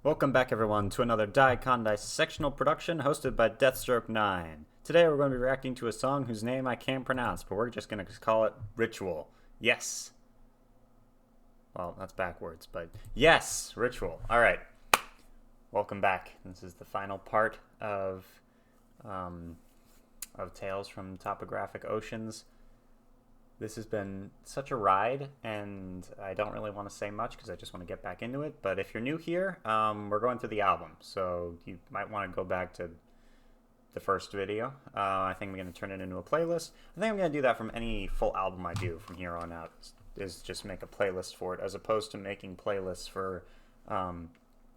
Welcome back, everyone, to another dicondissectional production hosted by Deathstroke9. Today we're going to be reacting to a song whose name I can't pronounce, but we're just going to call it Ritual. Yes. Well, that's backwards, but yes, Ritual. All right. Welcome back. This is the final part of Tales from Topographic Oceans. This has been such a ride, and I don't really want to say much because I just want to get back into it. But if you're new here, we're going through the album, so you might want to go back to the first video. I think I'm going to turn it into a playlist. I think I'm going to do that from any full album I do from here on out, is just make a playlist for it, as opposed to making playlists for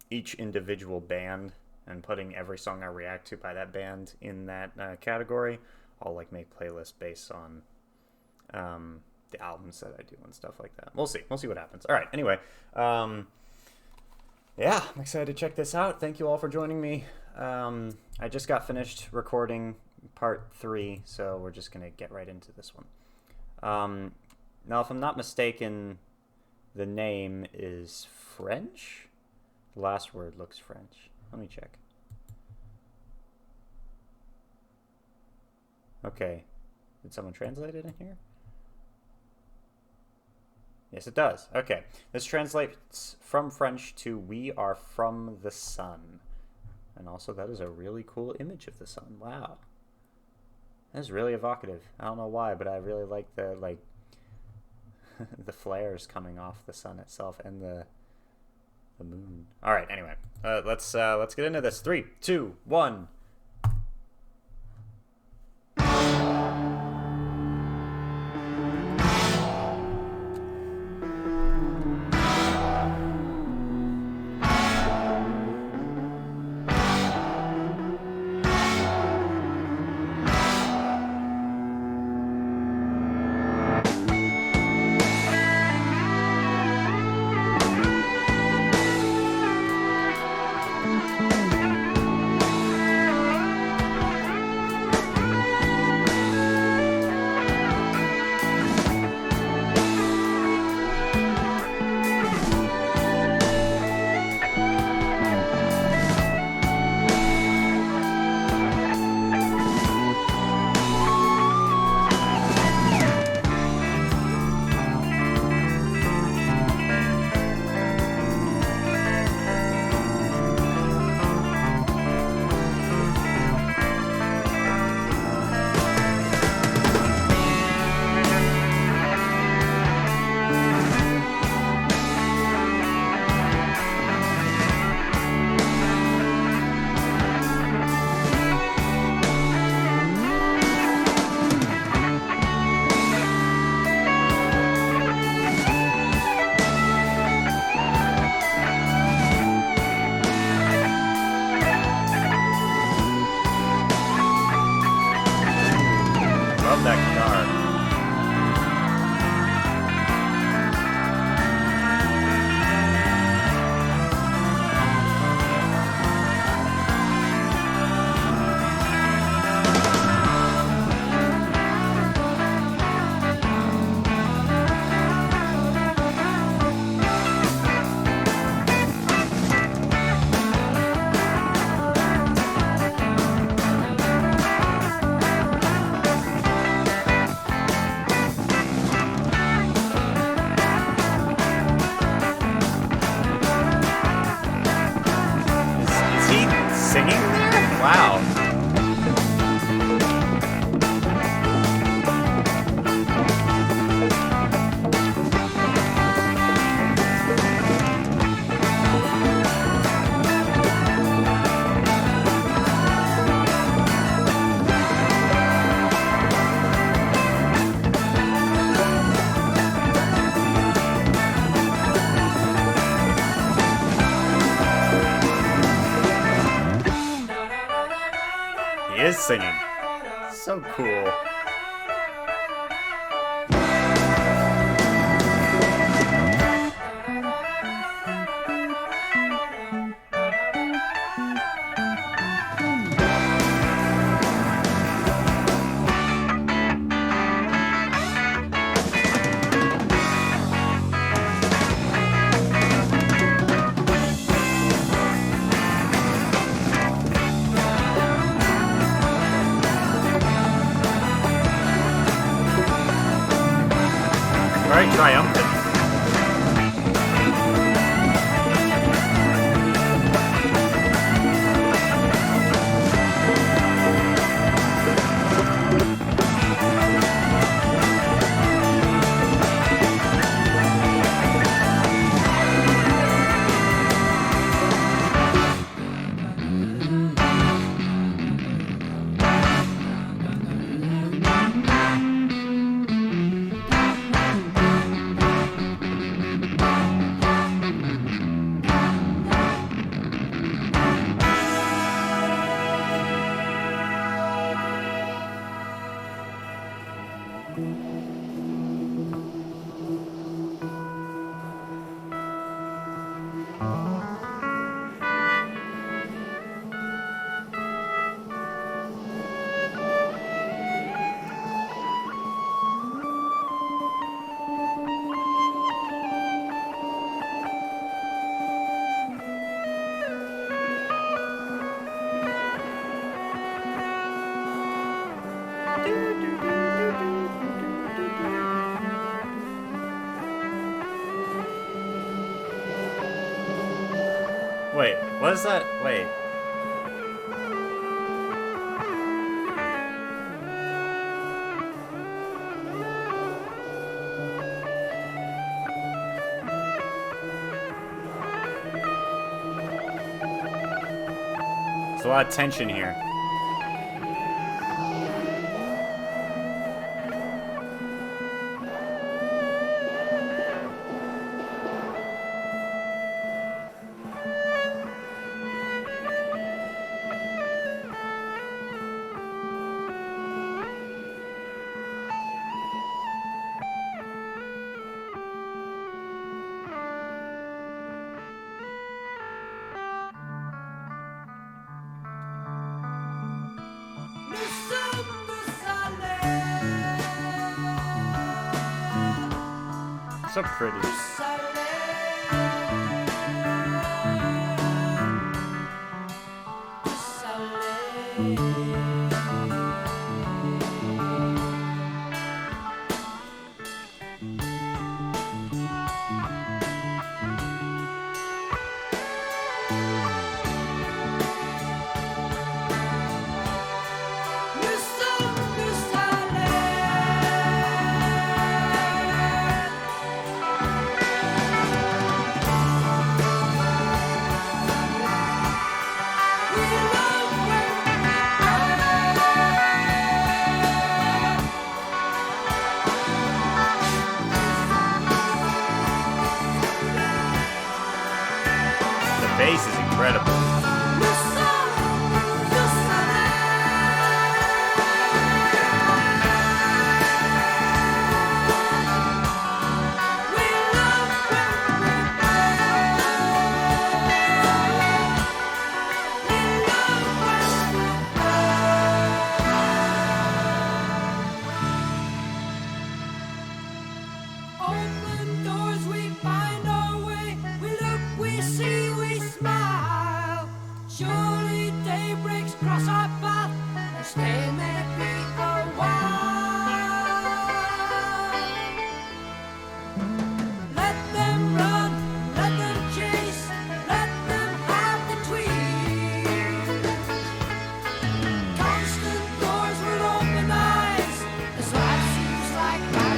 each individual band and putting every song I react to by that band in that category. I'll like make playlists based on the albums that I do and stuff like that. We'll see what happens. All right, anyway, yeah, I'm excited to check this out. Thank you all for joining me. I just got finished recording part 3, so we're just gonna get right into this one. Now, if I'm not mistaken, the name is French. The last word looks French. Let me check. Okay, did someone translate it in here? Yes, it does. Okay. This translates from French to "We are from the sun." And also, that is a really cool image of the sun. Wow. That's really evocative. I don't know why, but I really like the, the flares coming off the sun itself and the moon. All right, anyway. Let's get into this. 3, 2, 1. Love that guitar. Singing there? Wow. He is singing. So cool. Wait, what is that? Wait. There's a lot of tension here. So pretty. The bass is incredible. Open doors, we find our way. We look, we see, we smile. Surely day breaks cross our path, and stay maybe a while. Let them run, let them chase, let them have the tweet. Constant doors with open eyes, as life seems like a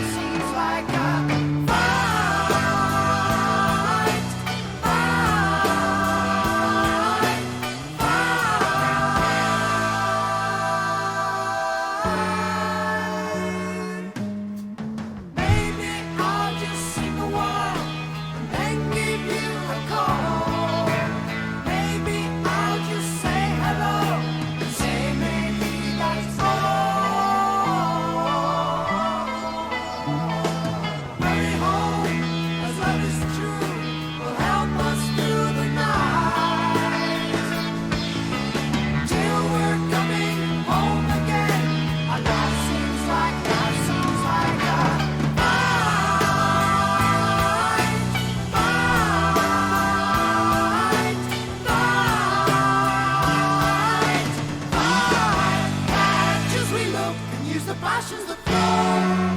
passions that flow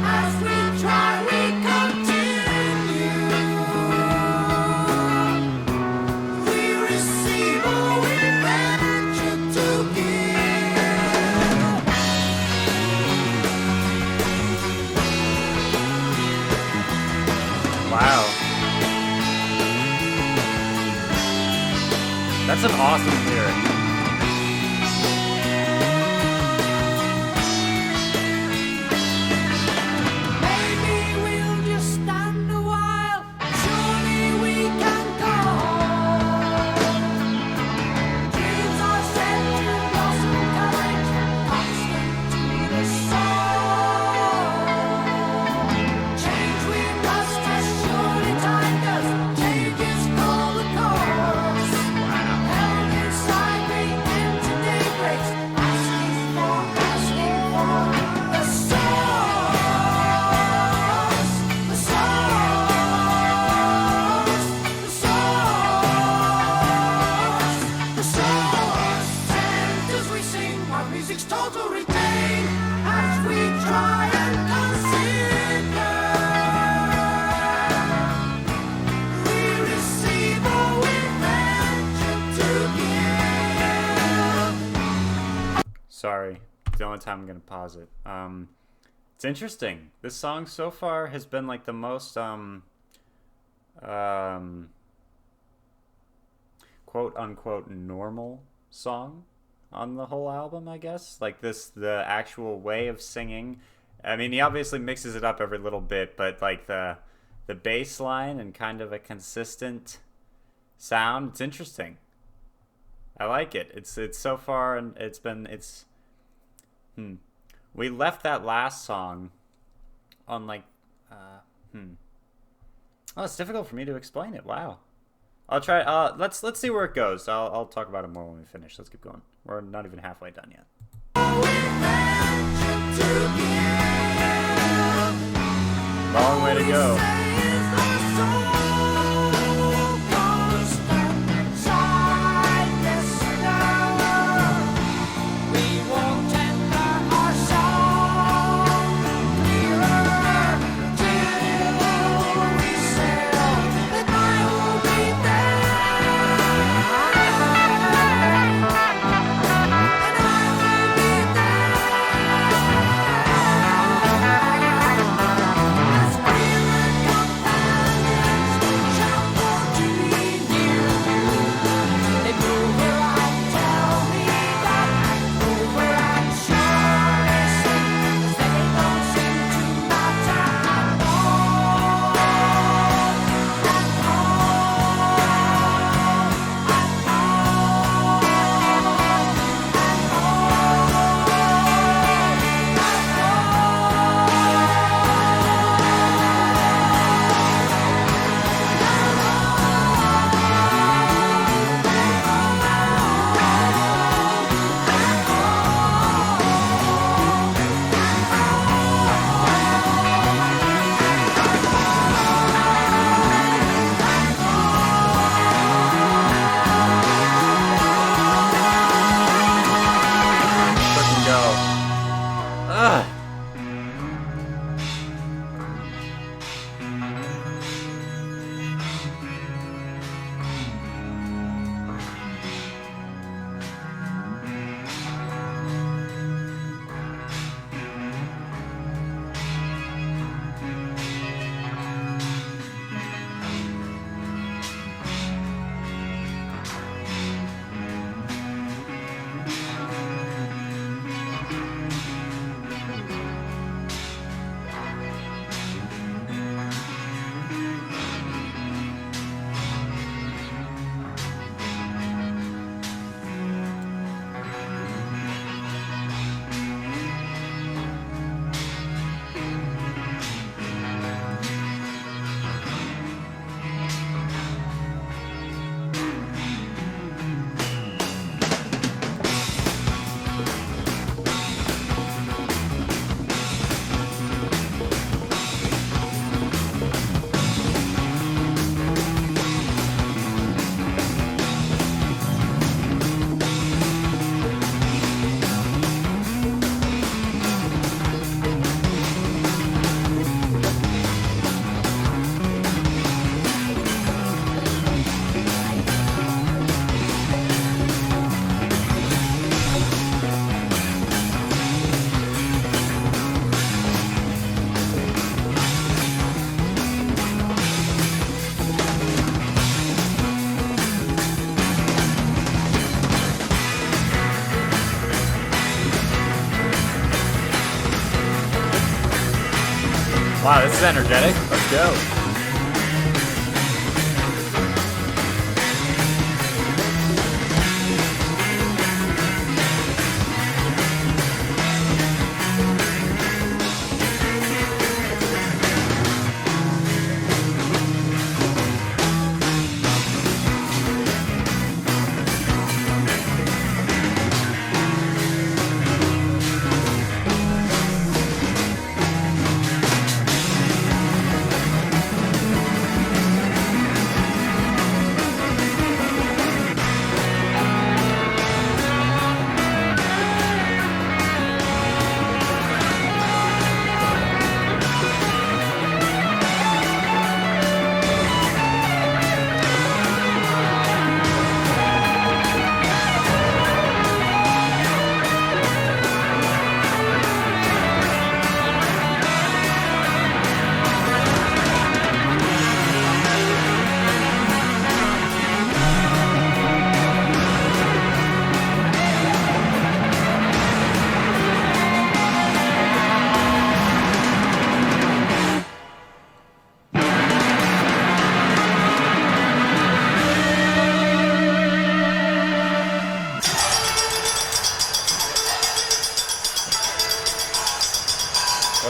as we try, we continue. We receive all we venture to give. Wow. That's an awesome lyric. Held inside Sorry. It's the only time I'm going to pause it. It's interesting. This song so far has been like the most quote unquote normal song on the whole album, I guess. Like the actual way of singing. I mean, he obviously mixes it up every little bit, but like the bass line and kind of a consistent sound, it's interesting. I like it. It's so far, and we left that last song on like Oh, it's difficult for me to explain it. Wow. I'll try. Let's see where it goes. I'll talk about it more when we finish. Let's keep going. We're not even halfway done yet. Long way to go. Wow, this is energetic. Let's go.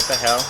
What the hell?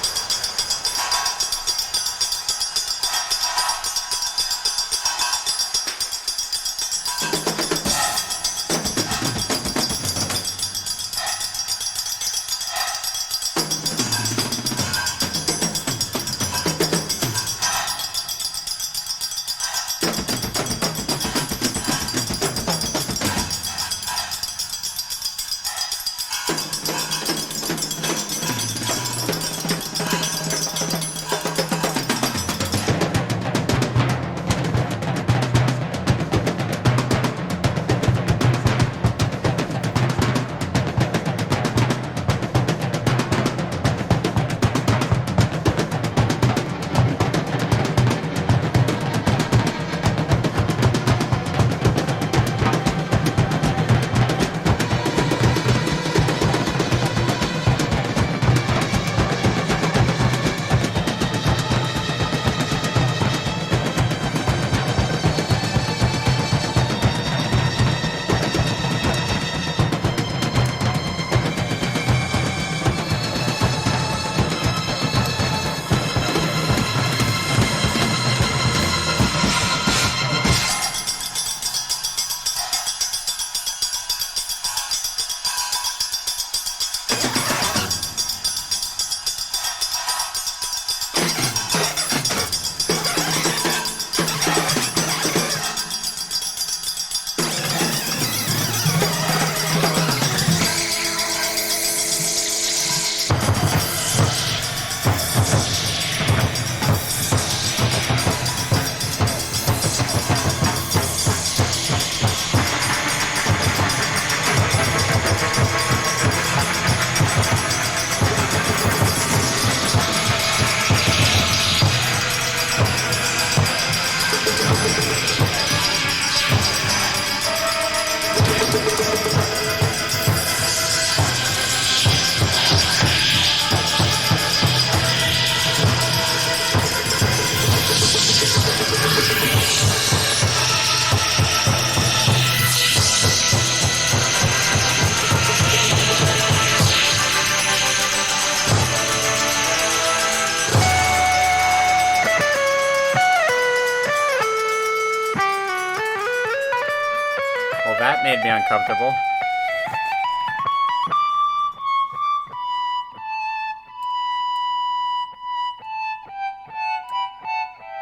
That made me uncomfortable.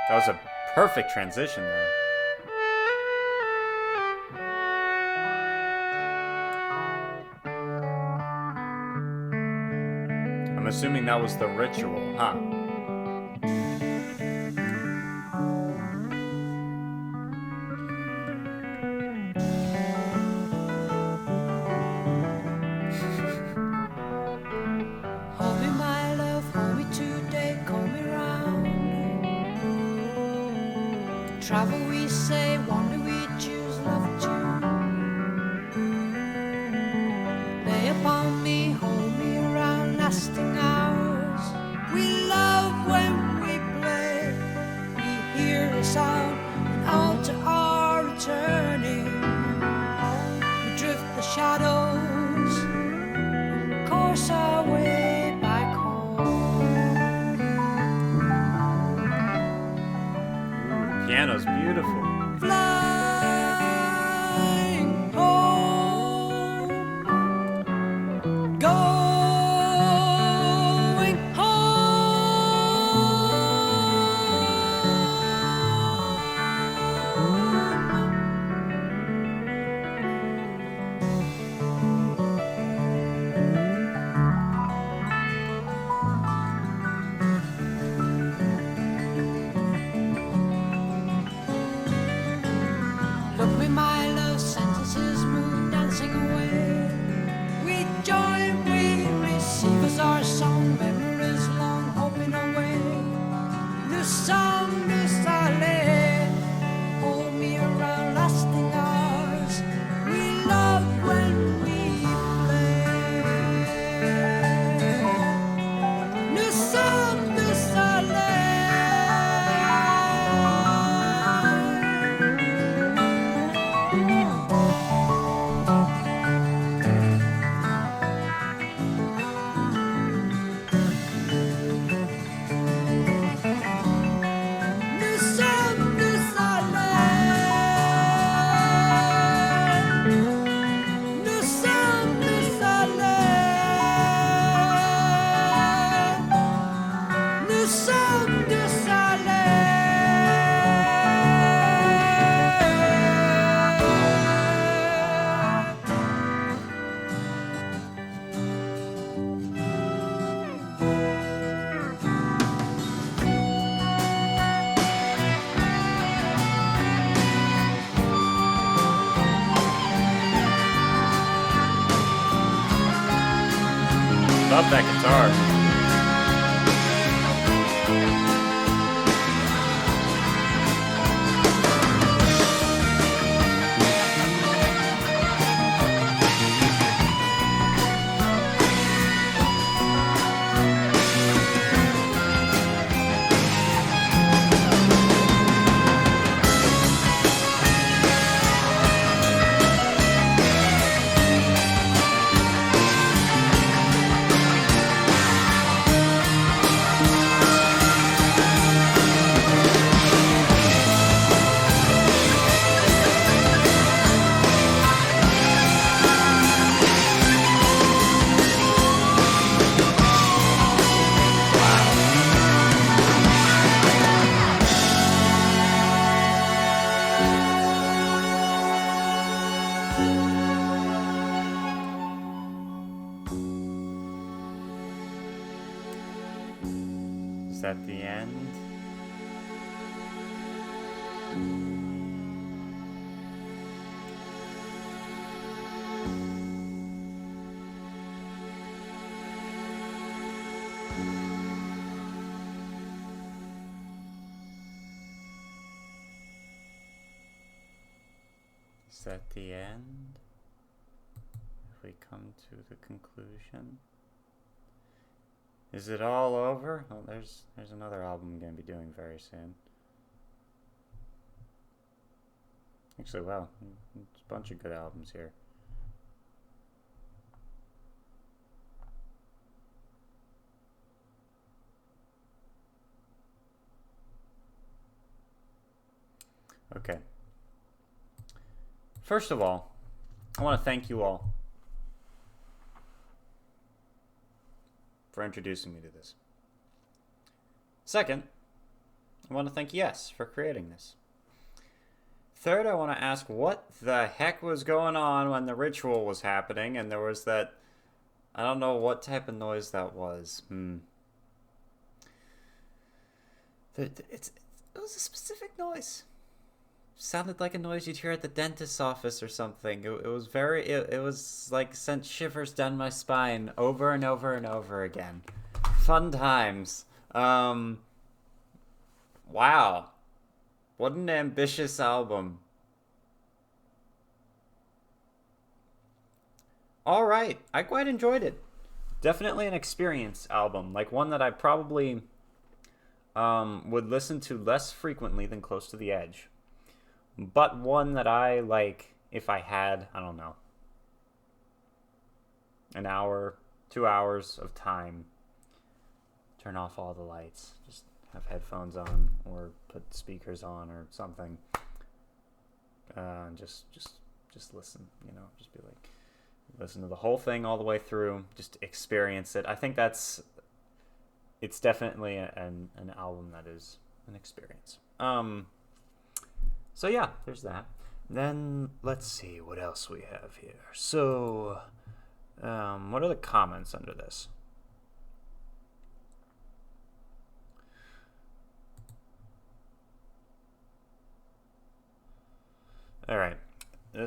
That was a perfect transition, though. I'm assuming that was the ritual, huh? Travel we say, wander we choose, love to lay upon me, hold me around lasting hours. We love when we play, we hear the sound and alter our returning. We drift the shadows and course our way back home. Piano's beautiful. Flying home, going home. Love that guitar. Is that the end? Is that the end? If we come to the conclusion. Is it all over? Oh, there's another album I'm going to be doing very soon. Actually, wow, there's a bunch of good albums here. Okay. First of all, I want to thank you all for introducing me to this. Second, I want to thank Yes for creating this. Third, I want to ask what the heck was going on when the ritual was happening and there was that, I don't know what type of noise that was. It was a specific noise. Sounded like a noise you'd hear at the dentist's office or something. It was very, it was like sent shivers down my spine over and over and over again. Fun times. Wow. What an ambitious album. Alright, I quite enjoyed it. Definitely an experience album. Like one that I probably would listen to less frequently than Close to the Edge. But one that I, like, if I had, I don't know, an hour, 2 hours of time, turn off all the lights, just have headphones on, or put speakers on, or something, just listen, you know, just be like, listen to the whole thing all the way through, just experience it. I think it's definitely an album that is an experience. So yeah, there's that. Then let's see what else we have here. So, what are the comments under this? All right.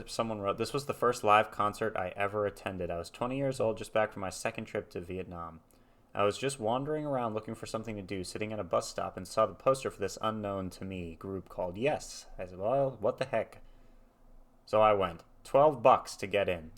Someone wrote, "This was the first live concert I ever attended. I was 20 years old, just back from my second trip to Vietnam. I was just wandering around looking for something to do, sitting at a bus stop, and saw the poster for this unknown to me group called Yes. I said, well, what the heck? So I went. $12 to get in.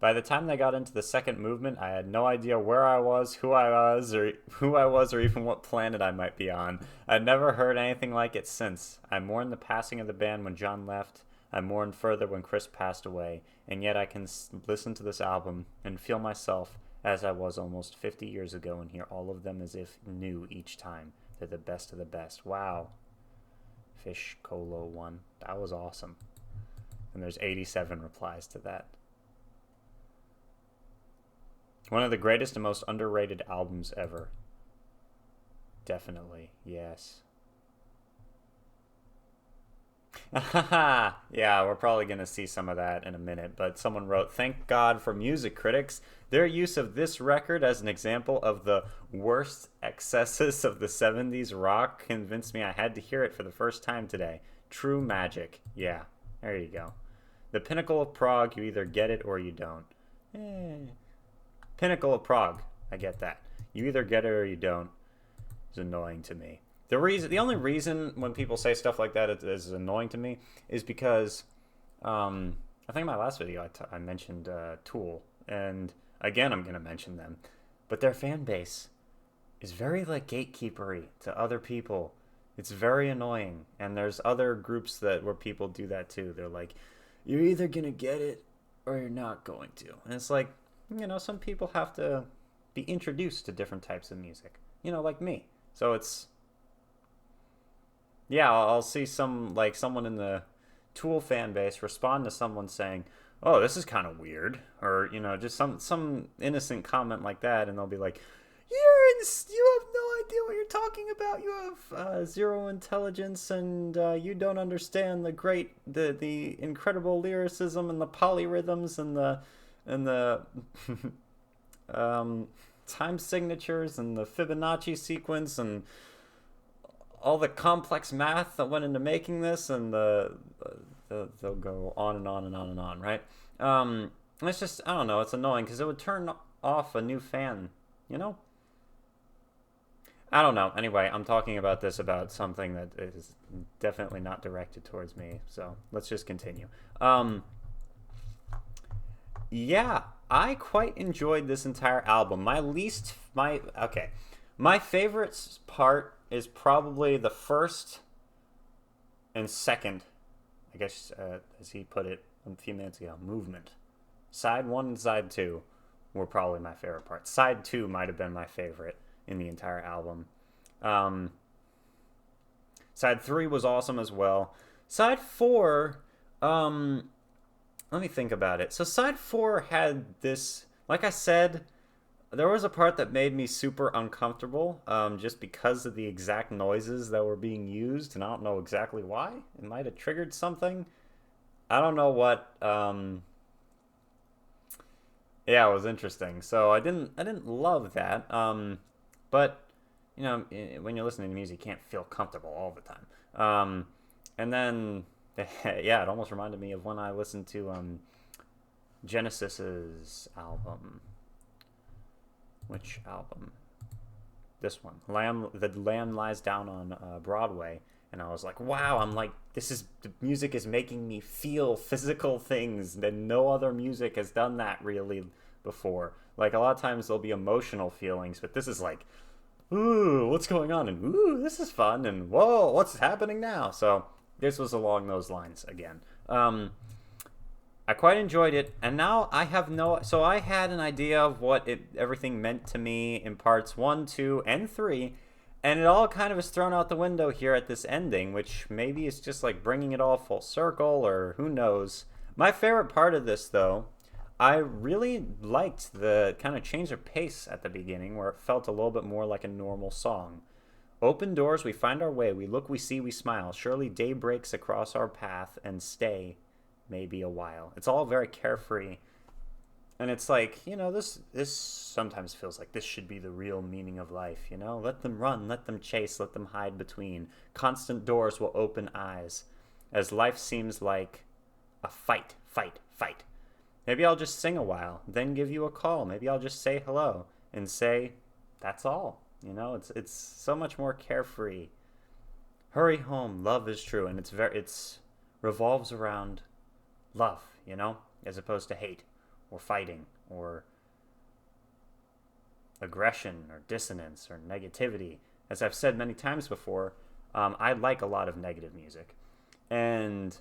By the time they got into the second movement, I had no idea where I was, who I was, or even what planet I might be on. I'd never heard anything like it since. I mourned the passing of the band when John left. I mourned further when Chris passed away. And yet I can listen to this album and feel myself as I was almost 50 years ago and hear all of them as if new each time. They're the best of the best." Wow. Fish Colo 1. That was awesome. And there's 87 replies to that. "One of the greatest and most underrated albums ever." Definitely, yes. Yeah, we're probably going to see some of that in a minute, but someone wrote, "Thank God for music critics. Their use of this record as an example of the worst excesses of the 70s rock convinced me I had to hear it for the first time today. True magic." Yeah, there you go. "The pinnacle of prog, you either get it or you don't." Pinnacle of prog. I get that. You either get it or you don't. It's annoying to me. The only reason when people say stuff like that is annoying to me is because, I think in my last video I mentioned Tool, and again I'm gonna mention them, but their fan base is very like gatekeepery to other people. It's very annoying, and there's other groups where people do that too. They're like, you're either gonna get it or you're not going to, and it's like, some people have to be introduced to different types of music, like me. So it's, yeah, I'll see someone in the Tool fan base respond to someone saying, "Oh, this is kind of weird," or just some innocent comment like that, and they'll be like, you have no idea what you're talking about. You have zero intelligence, and you don't understand the incredible lyricism and the polyrhythms and the time signatures and the Fibonacci sequence and all the complex math that went into making this, and they'll go on and on and on and on, right? It's just, I don't know, it's annoying because it would turn off a new fan, I don't know. Anyway, I'm talking about something that is definitely not directed towards me, so let's just continue. Yeah, I quite enjoyed this entire album. My favorite part is probably the first and second, I guess, as he put it a few minutes ago, movement. Side 1 and side 2 were probably my favorite parts. Side 2 might have been my favorite in the entire album. Side 3 was awesome as well. Side 4, let me think about it. So side 4 had this, like I said, there was a part that made me super uncomfortable, just because of the exact noises that were being used, and I don't know exactly why. It might have triggered something. I don't know what. Yeah, it was interesting. So I didn't love that. But when you're listening to music, you can't feel comfortable all the time. And then, yeah, it almost reminded me of when I listened to Genesis's album. Which album? This one. The Lamb Lies Down on Broadway. And I was like, wow, the music is making me feel physical things, and no other music has done that really before. Like, a lot of times there'll be emotional feelings, but this is like, ooh, what's going on? And ooh, this is fun, and whoa, what's happening now? So this was along those lines again. I quite enjoyed it, and now I have so I had an idea of what everything meant to me in parts 1, 2, and 3, and it all kind of is thrown out the window here at this ending, which maybe is just like bringing it all full circle, or who knows. My favorite part of this, though, I really liked the kind of change of pace at the beginning, where it felt a little bit more like a normal song. Open doors, we find our way, we look, we see, we smile. Surely day breaks across our path, and stay maybe a while. It's all very carefree. And it's like, this sometimes feels like this should be the real meaning of life, Let them run, let them chase, let them hide between. Constant doors will open eyes, as life seems like a fight, fight, fight. Maybe I'll just sing a while, then give you a call. Maybe I'll just say hello and say, that's all. It's so much more carefree. Hurry home, love is true, and it's revolves around love, as opposed to hate or fighting or aggression or dissonance or negativity. As I've said many times before, I like a lot of negative music. And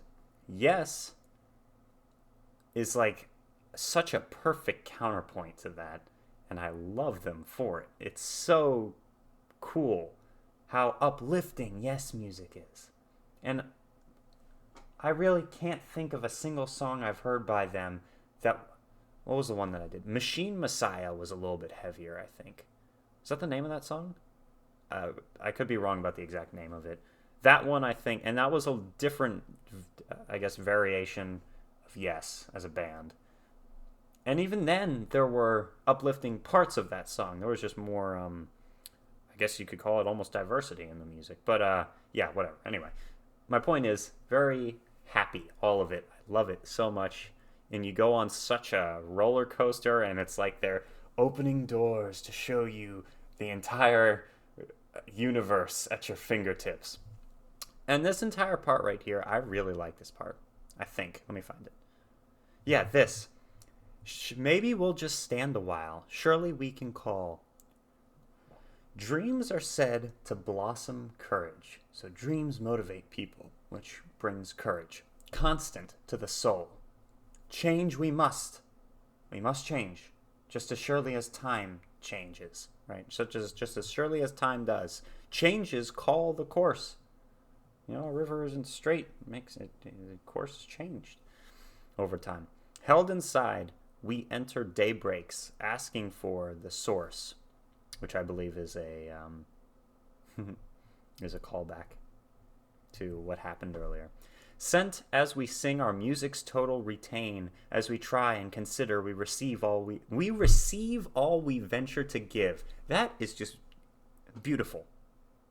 Yes is like such a perfect counterpoint to that, and I love them for it. It's so cool how uplifting Yes music is. And I really can't think of a single song I've heard by them that... What was the one that I did? Machine Messiah was a little bit heavier, I think. Is that the name of that song? I could be wrong about the exact name of it. That one, I think, and that was a different, I guess, variation of Yes as a band. And even then, there were uplifting parts of that song. There was just more, I guess you could call it almost diversity in the music. But, yeah, whatever. Anyway, my point is, very happy, all of it. I love it so much. And you go on such a roller coaster, and it's like they're opening doors to show you the entire universe at your fingertips. And this entire part right here, I really like this part. I think. Let me find it. Yeah, this. Maybe we'll just stand a while. Surely we can call. Dreams are said to blossom courage. So dreams motivate people, which brings courage. Constant to the soul. Change we must. We must change. Just as surely as time changes, right? Just as surely as time does. Changes call the course. You know, a river isn't straight. Makes it, the course is changed over time. Held inside, we enter daybreaks, asking for the source, which I believe is a is a callback to what happened earlier. Sent as we sing, our music's total retain. As we try and consider, we receive all we venture to give. That is just beautiful,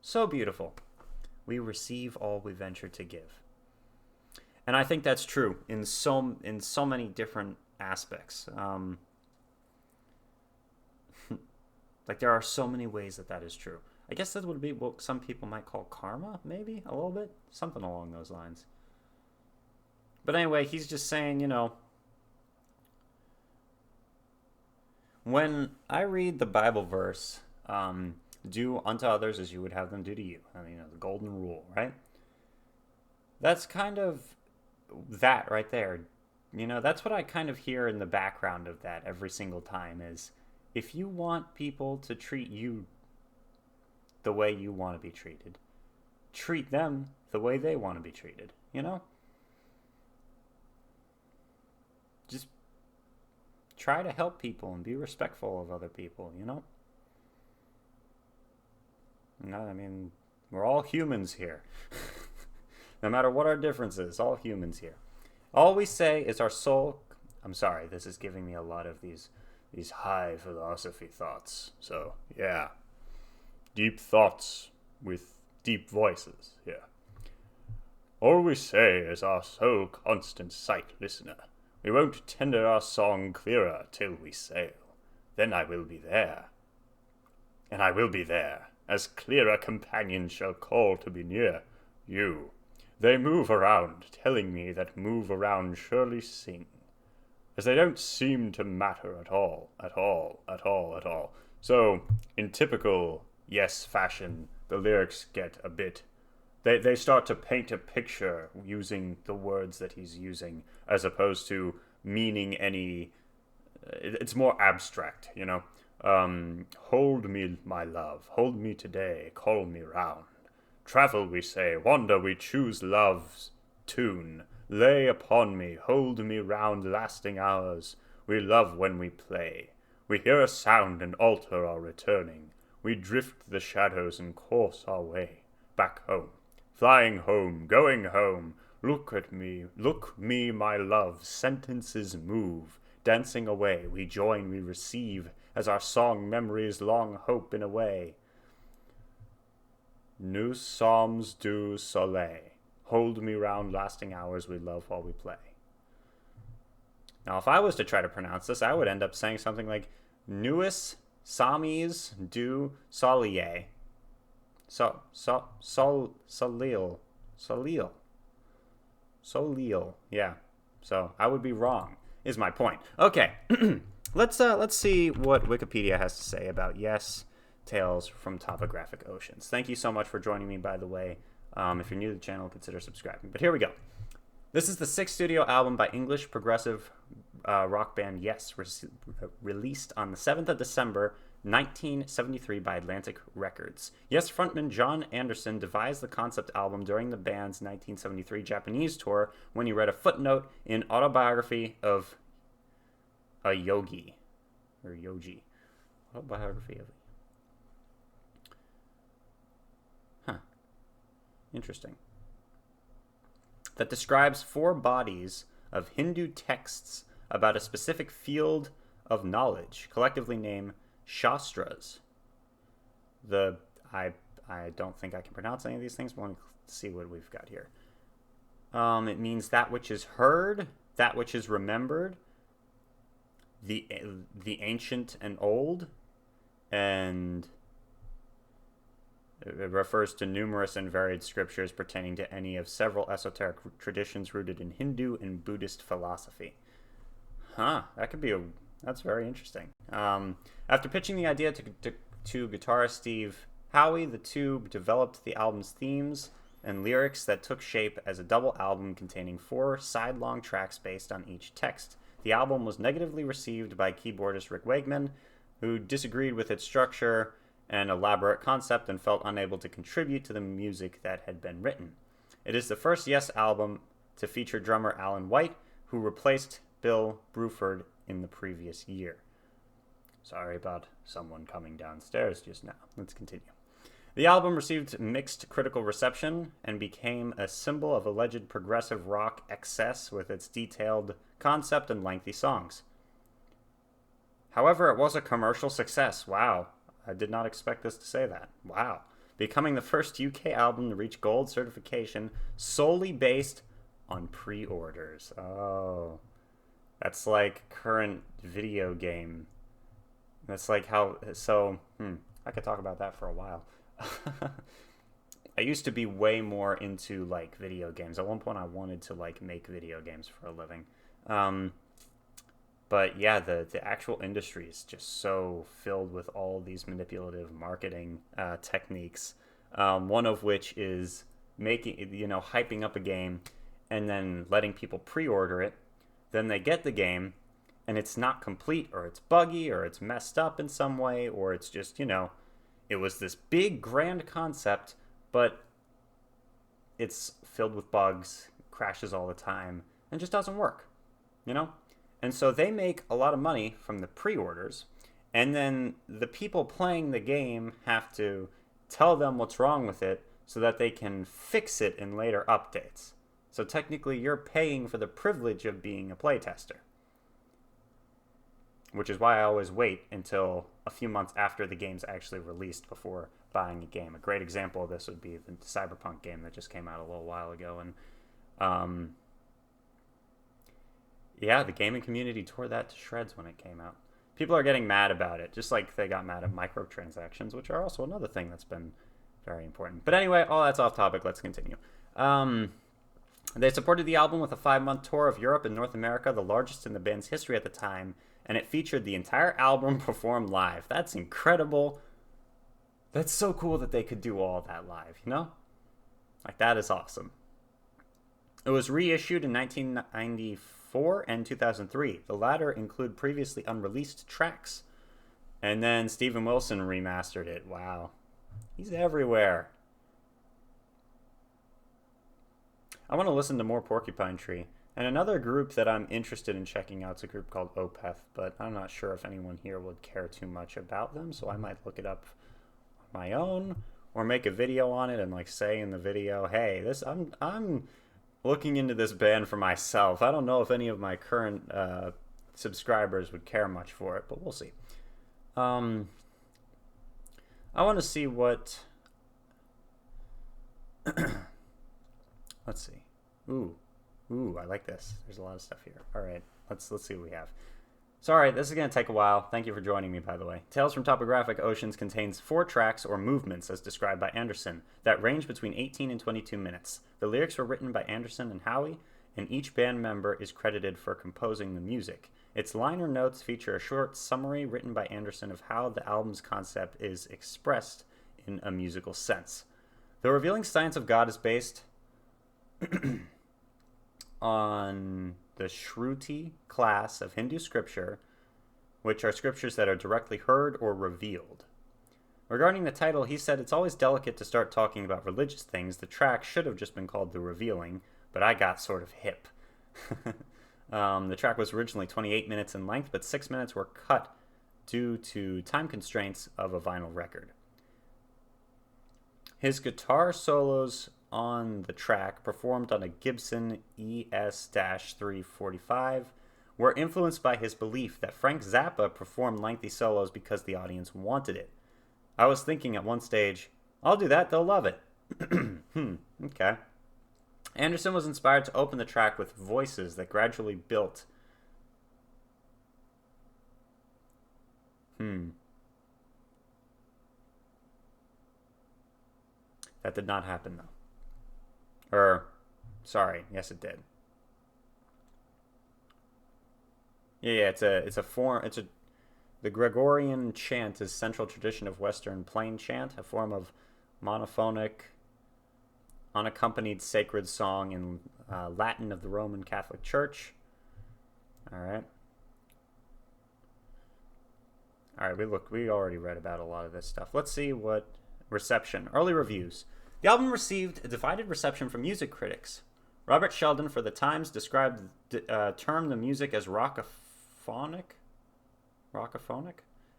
so beautiful. We receive all we venture to give, and I think that's true in so many different aspects. Like there are so many ways that is true. I guess that would be what some people might call karma, maybe a little bit, something along those lines. But anyway, he's just saying, you know, when I read the Bible verse, do unto others as you would have them do to you. I mean, the golden rule, right? That's kind of that right there. You know, that's what I kind of hear in the background of that every single time is if you want people to treat you the way you want to be treated, treat them the way they want to be treated, you know? Just try to help people and be respectful of other people, you know? No, I mean, we're all humans here. No matter what our differences, all humans here. All we say is our soul. I'm sorry, this is giving me a lot of these high philosophy thoughts. So, yeah. Deep thoughts with deep voices, yeah. All we say is our sole constant sight listener. We won't tender our song clearer till we sail. Then I will be there. And I will be there, as clearer companions shall call to be near you. They move around, telling me that move around surely sing, as they don't seem to matter at all. So, in typical Yes fashion, the lyrics get a bit... They start to paint a picture using the words that he's using, as opposed to meaning any... It's more abstract, you know? Hold me, my love, hold me today, call me round. Travel, we say, wander, we choose love's tune. Lay upon me, hold me round lasting hours. We love when we play. We hear a sound and alter our returning. We drift the shadows and course our way back home. Flying home, going home. Look at me, look me, my love. Sentences move, dancing away. We join, we receive, as our song memories long hope in a way. Nous Sommes Du Soleil. Hold me round lasting hours, we love while we play. Now, if I was to try to pronounce this, I would end up saying something like Nous Sommes Du Soleil. Solil. Yeah. So I would be wrong, is my point. Okay. Let's see what Wikipedia has to say about Yes, Tales from Topographic Oceans. Thank you so much for joining me, by the way. If you're new to the channel, consider subscribing. But here we go. This is the sixth studio album by English progressive rock band Yes, released on the 7th of December, 1973 by Atlantic Records. Yes frontman John Anderson devised the concept album during the band's 1973 Japanese tour when he read a footnote in Autobiography of a Yogi. Autobiography of... Interesting. That describes 4 bodies of Hindu texts about a specific field of knowledge, collectively named Shastras. I don't think I can pronounce any of these things, but let me see what we've got here. It means that which is heard, that which is remembered, the the ancient and old, and it refers to numerous and varied scriptures pertaining to any of several esoteric traditions rooted in Hindu and Buddhist philosophy. Huh, that's very interesting. After pitching the idea to guitarist Steve Howe, the two developed the album's themes and lyrics that took shape as a double album containing 4 side-long tracks based on each text. The album was negatively received by keyboardist Rick Wakeman, who disagreed with its structure and elaborate concept and felt unable to contribute to the music that had been written. It is the first Yes album to feature drummer Alan White, who replaced Bill Bruford in the previous year. Sorry about someone coming downstairs just now. Let's continue. The album received mixed critical reception and became a symbol of alleged progressive rock excess with its detailed concept and lengthy songs. However, it was a commercial success. Wow. I did not expect this to say that. Wow. Becoming the first UK album to reach gold certification solely based on pre-orders. Oh. That's like current video game. That's like how... So, I could talk about that for a while. I used to be way more into like video games. At one point I wanted to like make video games for a living. But yeah, the actual industry is just so filled with all these manipulative marketing techniques. One of which is hyping up a game and then letting people pre-order it. Then they get the game and it's not complete, or it's buggy, or it's messed up in some way, or it's just, it was this big grand concept, but it's filled with bugs, crashes all the time, and just doesn't work, And so they make a lot of money from the pre-orders, and then the people playing the game have to tell them what's wrong with it so that they can fix it in later updates. So technically you're paying for the privilege of being a playtester. Which is why I always wait until a few months after the game's actually released before buying a game. A great example of this would be the Cyberpunk game that just came out a little while ago. And the gaming community tore that to shreds when it came out. People are getting mad about it, just like they got mad at microtransactions, which are also another thing that's been very important. But anyway, all that's off topic. Let's continue. They supported the album with a 5-month tour of Europe and North America, the largest in the band's history at the time, and it featured the entire album performed live. That's incredible. That's so cool that they could do all that live, Like, that is awesome. It was reissued in 1994 and 2003. The latter include previously unreleased tracks. And then Steven Wilson remastered it. Wow. He's everywhere. I want to listen to more Porcupine Tree. And another group that I'm interested in checking out is a group called Opeth, but I'm not sure if anyone here would care too much about them, so I might look it up on my own or make a video on it and like say in the video, hey, I'm looking into this band for myself. I don't know if any of my current subscribers would care much for it, but we'll see. I want to see what... Let's see. Ooh, I like this. There's a lot of stuff here. All right, let's see what we have. Sorry, this is going to take a while. Thank you for joining me, by the way. Tales from Topographic Oceans contains 4 tracks or movements, as described by Anderson, that range between 18 and 22 minutes. The lyrics were written by Anderson and Howe, and each band member is credited for composing the music. Its liner notes feature a short summary written by Anderson of how the album's concept is expressed in a musical sense. The revealing science of God is based on the Shruti class of Hindu scripture, which are scriptures that are directly heard or revealed. Regarding the title, he said, it's always delicate to start talking about religious things. The track should have just been called The Revealing, but I got sort of hip. The track was originally 28 minutes in length, but 6 minutes were cut due to time constraints of a vinyl record. His guitar solos on the track, performed on a Gibson ES-345, were influenced by his belief that Frank Zappa performed lengthy solos because the audience wanted it. I was thinking at one stage, I'll do that, they'll love it. Okay. Anderson was inspired to open the track with voices that gradually built Hmm. That did not happen though. Sorry, yes it did. Yeah, it's a form. It's a The Gregorian chant is central tradition of Western plain chant, a form of monophonic, unaccompanied sacred song in Latin of the Roman Catholic Church. All right. All right, we already read about a lot of this stuff. Let's see what reception. Early reviews. The album received a divided reception from music critics. Robert Sheldon for the Times described termed the music as rockaphonic,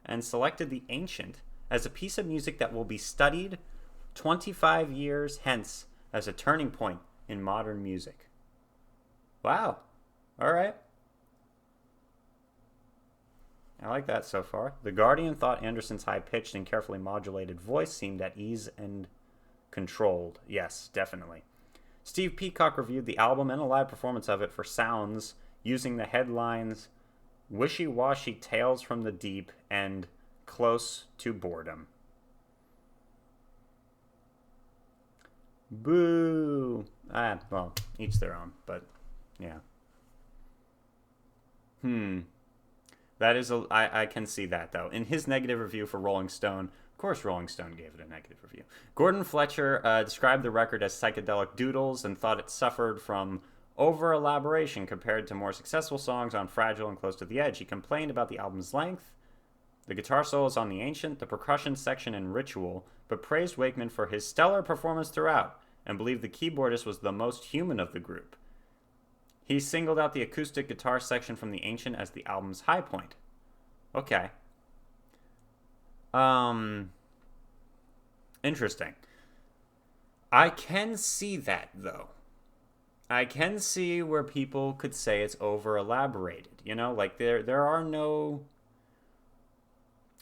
and selected The Ancient as a piece of music that will be studied 25 years hence as a turning point in modern music. Wow. All right. I like that so far. The Guardian thought Anderson's high-pitched and carefully modulated voice seemed at ease and controlled. Yes, definitely. Steve Peacock reviewed the album and a live performance of it for Sounds using the headlines Wishy-Washy Tales from the Deep and Close to Boredom. Boo! Well, each their own, but yeah. That is I can see that though. In his negative review for Rolling Stone, of course Rolling Stone gave it a negative review. Gordon Fletcher described the record as psychedelic doodles and thought it suffered from over-elaboration compared to more successful songs on Fragile and Close to the Edge. He complained about the album's length, the guitar solos on The Ancient, the percussion section in Ritual, but praised Wakeman for his stellar performance throughout and believed the keyboardist was the most human of the group. He singled out the acoustic guitar section from The Ancient as the album's high point. Okay. Interesting. I can see that, though. I can see where people could say it's over elaborated. You know, like there are no.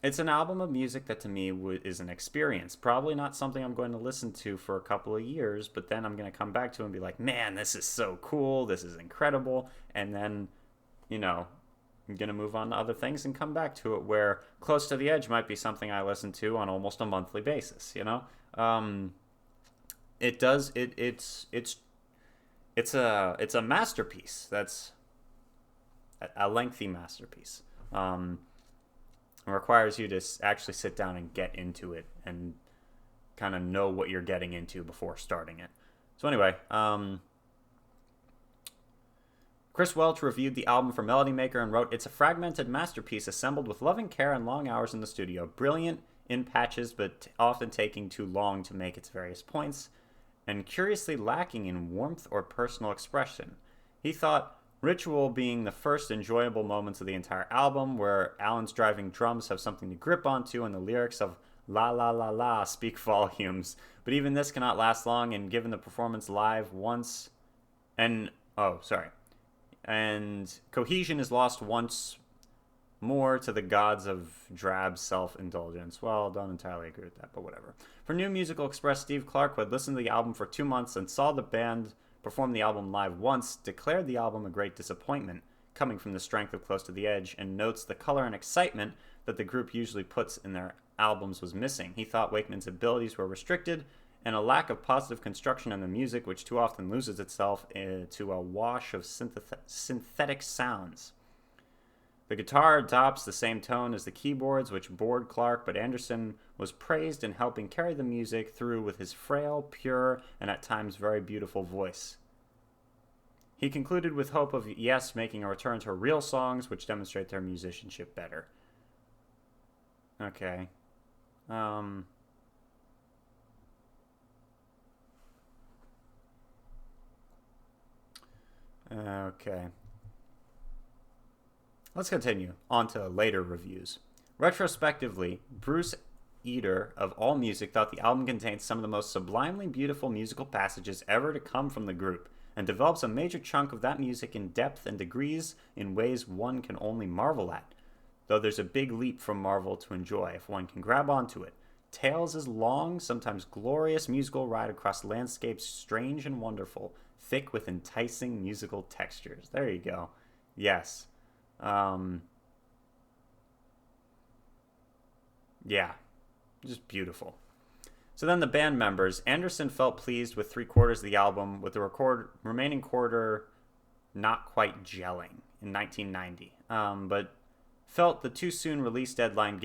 It's an album of music that to me is an experience. Probably not something I'm going to listen to for a couple of years, but then I'm going to come back to it and be like, man, this is so cool. This is incredible. And then, you know, I'm going to move on to other things and come back to it, where Close to the Edge might be something I listen to on almost a monthly basis, you know? It's a masterpiece. That's a lengthy masterpiece. It requires you to actually sit down and get into it and kind of know what you're getting into before starting it. So anyway, Chris Welch reviewed the album for Melody Maker and wrote, "It's a fragmented masterpiece assembled with loving care and long hours in the studio. Brilliant in patches, but often taking too long to make its various points, and curiously lacking in warmth or personal expression." He thought Ritual being the first enjoyable moments of the entire album, where Alan's driving drums have something to grip onto and the lyrics of La La La La speak volumes. But even this cannot last long, and given the performance live once, and cohesion is lost once more to the gods of drab self-indulgence. Well, don't entirely agree with that, but whatever. For New Musical Express, Steve Clark, who had listened to the album for 2 months and saw the band perform the album live once, declared the album a great disappointment, coming from the strength of Close to the Edge, and notes the color and excitement that the group usually puts in their albums was missing. He thought Wakeman's abilities were restricted, and a lack of positive construction in the music, which too often loses itself into a wash of synthetic sounds. The guitar adopts the same tone as the keyboards, which bored Clark, but Anderson was praised in helping carry the music through with his frail, pure, and at times very beautiful voice. He concluded with hope of Yes making a return to real songs, which demonstrate their musicianship better. Okay. Okay. Let's continue on to later reviews. Retrospectively, Bruce Eater of AllMusic thought the album contains some of the most sublimely beautiful musical passages ever to come from the group, and develops a major chunk of that music in depth and degrees in ways one can only marvel at. Though there's a big leap from marvel to enjoy if one can grab onto it. Tales is long, sometimes glorious musical ride across landscapes strange and wonderful, thick with enticing musical textures. There you go. Yes. Yeah, just beautiful. So then the band members, Anderson felt pleased with 3/4 of the album, with the remaining quarter not quite gelling in 1990, but felt the too soon release deadline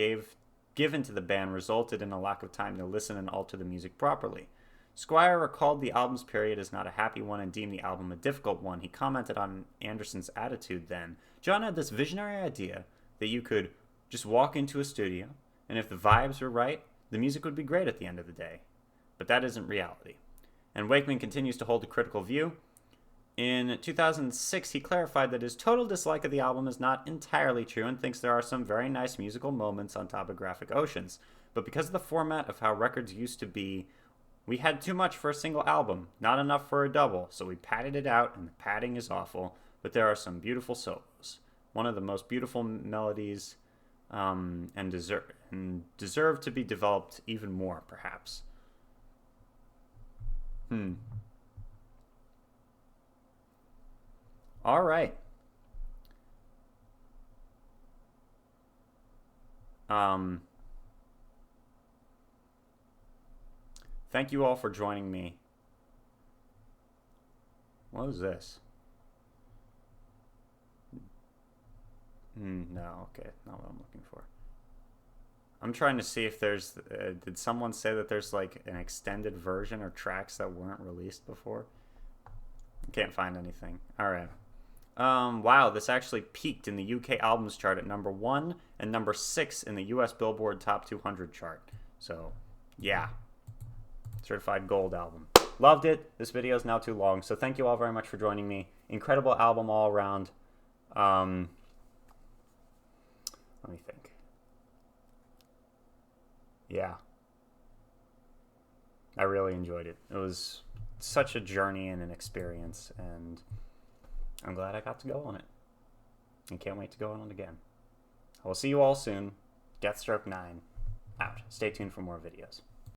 given to the band resulted in a lack of time to listen and alter the music properly. Squire recalled the album's period as not a happy one and deemed the album a difficult one. He commented on Anderson's attitude then. John had this visionary idea that you could just walk into a studio, and if the vibes were right, the music would be great at the end of the day. But that isn't reality. And Wakeman continues to hold a critical view. In 2006, he clarified that his total dislike of the album is not entirely true and thinks there are some very nice musical moments on Topographic Oceans. But because of the format of how records used to be, we had too much for a single album, not enough for a double, so we padded it out, and the padding is awful, but there are some beautiful solos. One of the most beautiful melodies, and deserve to be developed even more, perhaps. All right. Thank you all for joining me. What is this? No, okay, not what I'm looking for. I'm trying to see if there's... did someone say that there's like an extended version or tracks that weren't released before? Can't find anything. All right. Wow, this actually peaked in the UK albums chart at number 1 and number 6 in the US Billboard Top 200 chart. So, yeah. Certified gold album. Loved it. This video is now too long, so thank you all very much for joining me. Incredible album all around. Let me think. Yeah. I really enjoyed it. It was such a journey and an experience, and I'm glad I got to go on it. And can't wait to go on it again. I will see you all soon. Deathstroke 9 out. Stay tuned for more videos.